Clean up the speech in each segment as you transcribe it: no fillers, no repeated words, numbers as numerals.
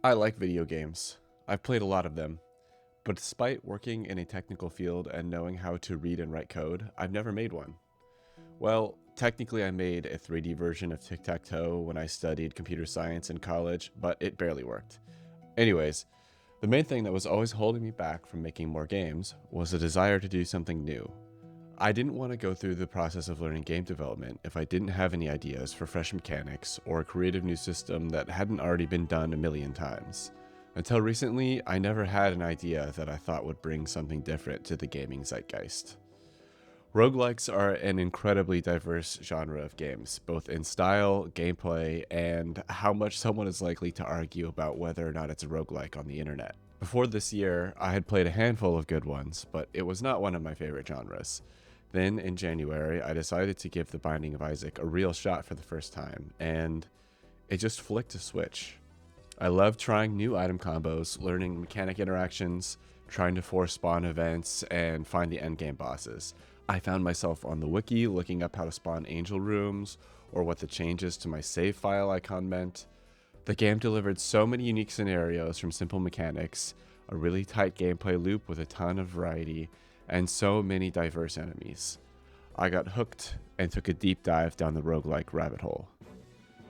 I like video games. I've played a lot of them. But despite working in a technical field and knowing how to read and write code, I've never made one. Well, technically, I made a 3D version of Tic Tac Toe when I studied computer science in college, but it barely worked. Anyways, the main thing that was always holding me back from making more games was a desire to do something new. I didn't want to go through the process of learning game development if I didn't have any ideas for fresh mechanics or a creative new system that hadn't already been done a million times. Until recently, I never had an idea that I thought would bring something different to the gaming zeitgeist. Roguelikes are an incredibly diverse genre of games, both in style, gameplay, and how much someone is likely to argue about whether or not it's a roguelike on the internet. Before this year, I had played a handful of good ones, but it was not one of my favorite genres. Then, in January, I decided to give The Binding of Isaac a real shot for the first time, and it just flicked a switch. I love trying new item combos, learning mechanic interactions, trying to force spawn events, and find the endgame bosses. I found myself on the wiki looking up how to spawn angel rooms, or what the changes to my save file icon meant. The game delivered so many unique scenarios from simple mechanics, a really tight gameplay loop with a ton of variety, and so many diverse enemies. I got hooked and took a deep dive down the roguelike rabbit hole.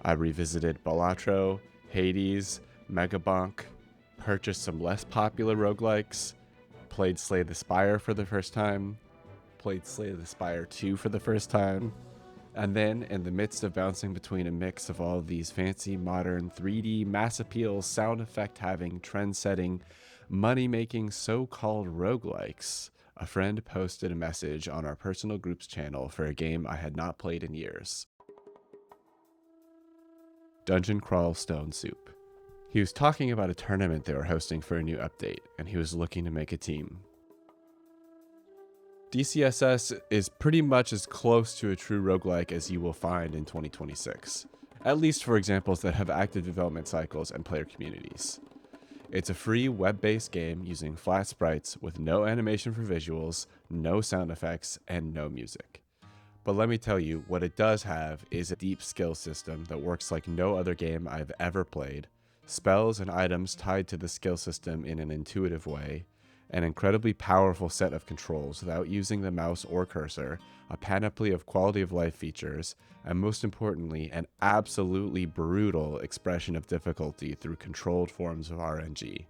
I revisited Balatro, Hades, Megabonk, purchased some less popular roguelikes, played Slay the Spire for the first time, played Slay the Spire 2 for the first time, and then, in the midst of bouncing between a mix of all of these fancy, modern, 3D, mass appeal, sound effect having, trend setting, money making so called roguelikes, a friend posted a message on our personal group's channel for a game I had not played in years. Dungeon Crawl Stone Soup. He was talking about a tournament they were hosting for a new update, and he was looking to make a team. DCSS is pretty much as close to a true roguelike as you will find in 2026, at least for examples that have active development cycles and player communities. It's a free web-based game using flat sprites with no animation for visuals, no sound effects, and no music. But let me tell you, what it does have is a deep skill system that works like no other game I've ever played, spells and items tied to the skill system in an intuitive way, an incredibly powerful set of controls without using the mouse or cursor, a panoply of quality of life features, and most importantly, an absolutely brutal expression of difficulty through controlled forms of RNG.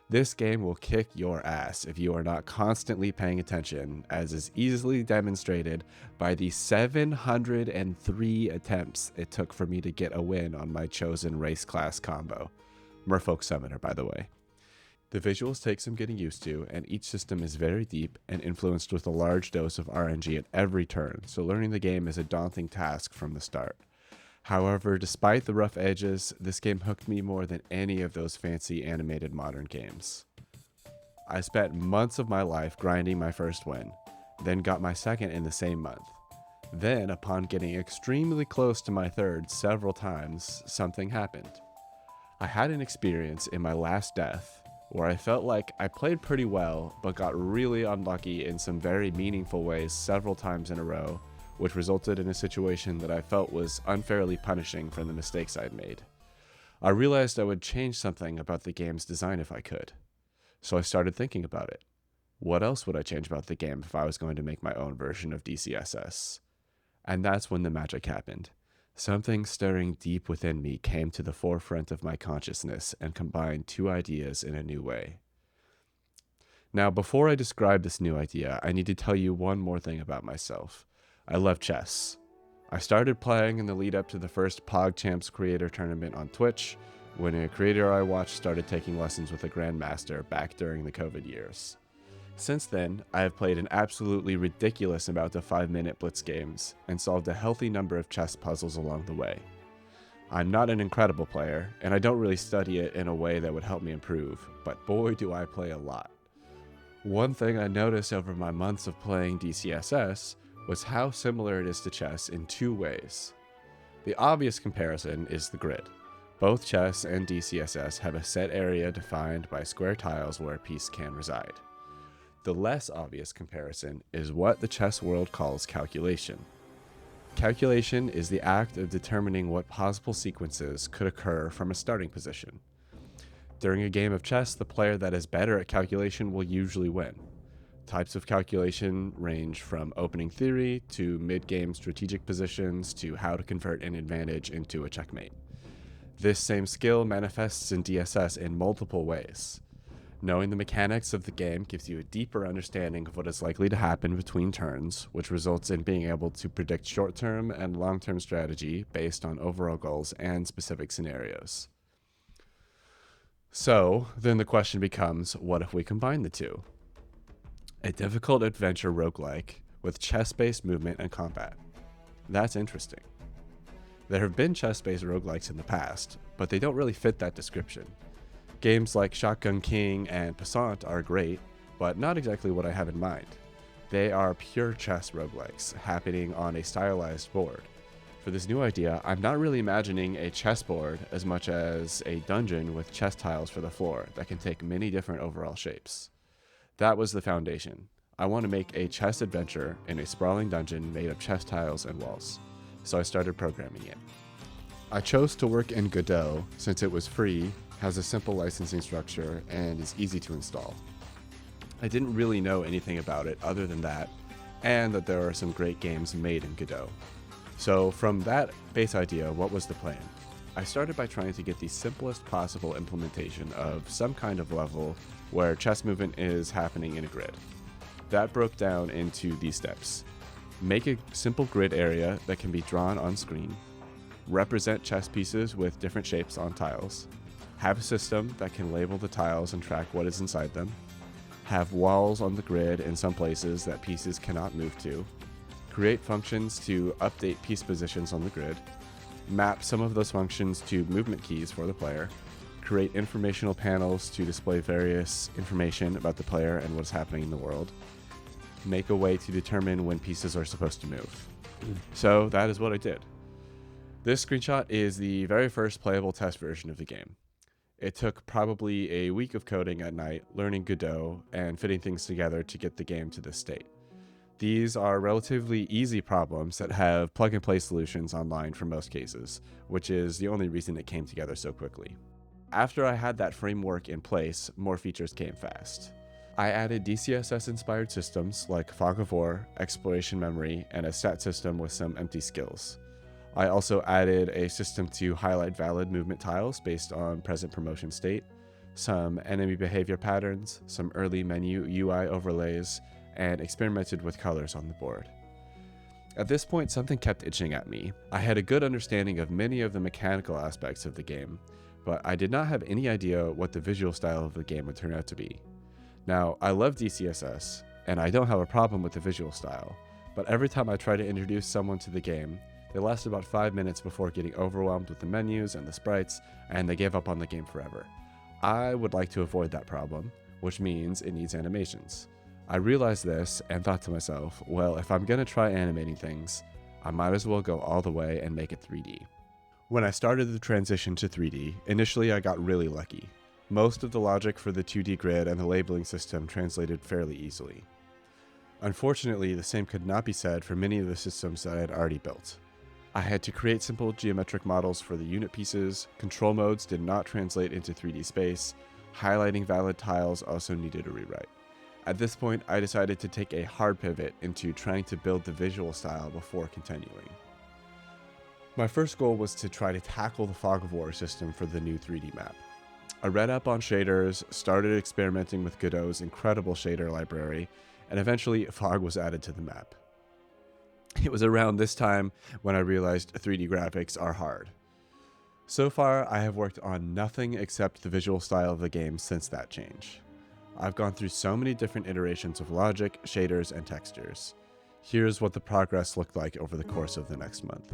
This game will kick your ass if you are not constantly paying attention, as is easily demonstrated by the 703 attempts it took for me to get a win on my chosen race class combo. Merfolk Summoner, by the way. The visuals take some getting used to, and each system is very deep and influenced with a large dose of RNG at every turn, so learning the game is a daunting task from the start. However, despite the rough edges, this game hooked me more than any of those fancy animated modern games. I spent months of my life grinding my first win, then got my second in the same month. Then, upon getting extremely close to my third several times, something happened. I had an experience in my last death where I felt like I played pretty well, but got really unlucky in some very meaningful ways several times in a row, which resulted in a situation that I felt was unfairly punishing for the mistakes I'd made. I realized I would change something about the game's design if I could. So I started thinking about it. What else would I change about the game if I was going to make my own version of DCSS? And that's when the magic happened. Something stirring deep within me came to the forefront of my consciousness and combined two ideas in a new way. Now, before I describe this new idea, I need to tell you one more thing about myself. I love chess. I started playing in the lead up to the first PogChamps creator tournament on Twitch, when a creator I watched started taking lessons with a grandmaster back during the COVID years. Since then, I have played an absolutely ridiculous amount of 5-minute blitz games, and solved a healthy number of chess puzzles along the way. I'm not an incredible player, and I don't really study it in a way that would help me improve, but boy do I play a lot. One thing I noticed over my months of playing DCSS was how similar it is to chess in two ways. The obvious comparison is the grid. Both chess and DCSS have a set area defined by square tiles where a piece can reside. The less obvious comparison is what the chess world calls calculation. Calculation is the act of determining what possible sequences could occur from a starting position. During a game of chess, the player that is better at calculation will usually win. Types of calculation range from opening theory to mid-game strategic positions to how to convert an advantage into a checkmate. This same skill manifests in DSS in multiple ways. Knowing the mechanics of the game gives you a deeper understanding of what is likely to happen between turns, which results in being able to predict short-term and long-term strategy based on overall goals and specific scenarios. So, then the question becomes, what if we combine the two? A difficult adventure roguelike with chess-based movement and combat. That's interesting. There have been chess-based roguelikes in the past, but they don't really fit that description. Games like Shotgun King and Passant are great, but not exactly what I have in mind. They are pure chess roguelikes, happening on a stylized board. For this new idea, I'm not really imagining a chessboard as much as a dungeon with chess tiles for the floor that can take many different overall shapes. That was the foundation. I want to make a chess adventure in a sprawling dungeon made of chess tiles and walls, so I started programming it. I chose to work in Godot since it was free, has a simple licensing structure, and is easy to install. I didn't really know anything about it other than that, and that there are some great games made in Godot. So from that base idea, what was the plan? I started by trying to get the simplest possible implementation of some kind of level where chess movement is happening in a grid. That broke down into these steps. Make a simple grid area that can be drawn on screen, represent chess pieces with different shapes on tiles, have a system that can label the tiles and track what is inside them, have walls on the grid in some places that pieces cannot move to, create functions to update piece positions on the grid, map some of those functions to movement keys for the player, create informational panels to display various information about the player and what is happening in the world, make a way to determine when pieces are supposed to move. So that is what I did. This screenshot is the very first playable test version of the game. It took probably a week of coding at night, learning Godot, and fitting things together to get the game to this state. These are relatively easy problems that have plug-and-play solutions online for most cases, which is the only reason it came together so quickly. After I had that framework in place, more features came fast. I added DCSS-inspired systems like Fog of War, Exploration Memory, and a stat system with some empty skills. I also added a system to highlight valid movement tiles based on present promotion state, some enemy behavior patterns, some early menu UI overlays, and experimented with colors on the board. At this point, something kept itching at me. I had a good understanding of many of the mechanical aspects of the game, but I did not have any idea what the visual style of the game would turn out to be. Now, I love DCSS, and I don't have a problem with the visual style, but every time I try to introduce someone to the game, they last about 5 minutes before getting overwhelmed with the menus and the sprites, and they give up on the game forever. I would like to avoid that problem, which means it needs animations. I realized this and thought to myself, well, if I'm gonna try animating things, I might as well go all the way and make it 3D. When I started the transition to 3D, initially I got really lucky. Most of the logic for the 2D grid and the labeling system translated fairly easily. Unfortunately, the same could not be said for many of the systems that I had already built. I had to create simple geometric models for the unit pieces, control modes did not translate into 3D space, highlighting valid tiles also needed a rewrite. At this point, I decided to take a hard pivot into trying to build the visual style before continuing. My first goal was to try to tackle the Fog of War system for the new 3D map. I read up on shaders, started experimenting with Godot's incredible shader library, and eventually Fog was added to the map. It was around this time when I realized 3D graphics are hard. So far, I have worked on nothing except the visual style of the game since that change. I've gone through so many different iterations of logic, shaders, and textures. Here's what the progress looked like over the course of the next month.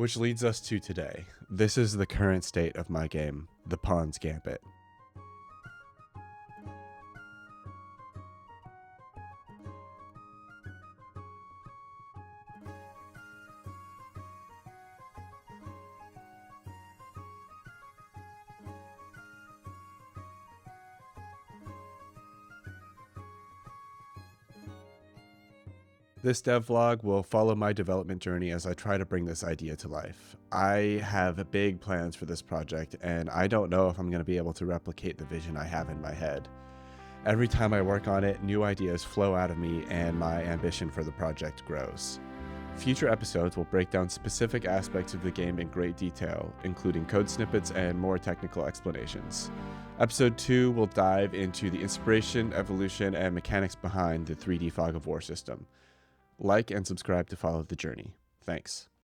Which leads us to today. This is the current state of my game, the Pawn's Gambit. This devlog will follow my development journey as I try to bring this idea to life. I have big plans for this project, and I don't know if I'm going to be able to replicate the vision I have in my head. Every time I work on it, new ideas flow out of me, and my ambition for the project grows. Future episodes will break down specific aspects of the game in great detail, including code snippets and more technical explanations. Episode 2 will dive into the inspiration, evolution, and mechanics behind the 3D Fog of War system. Like and subscribe to follow the journey. Thanks.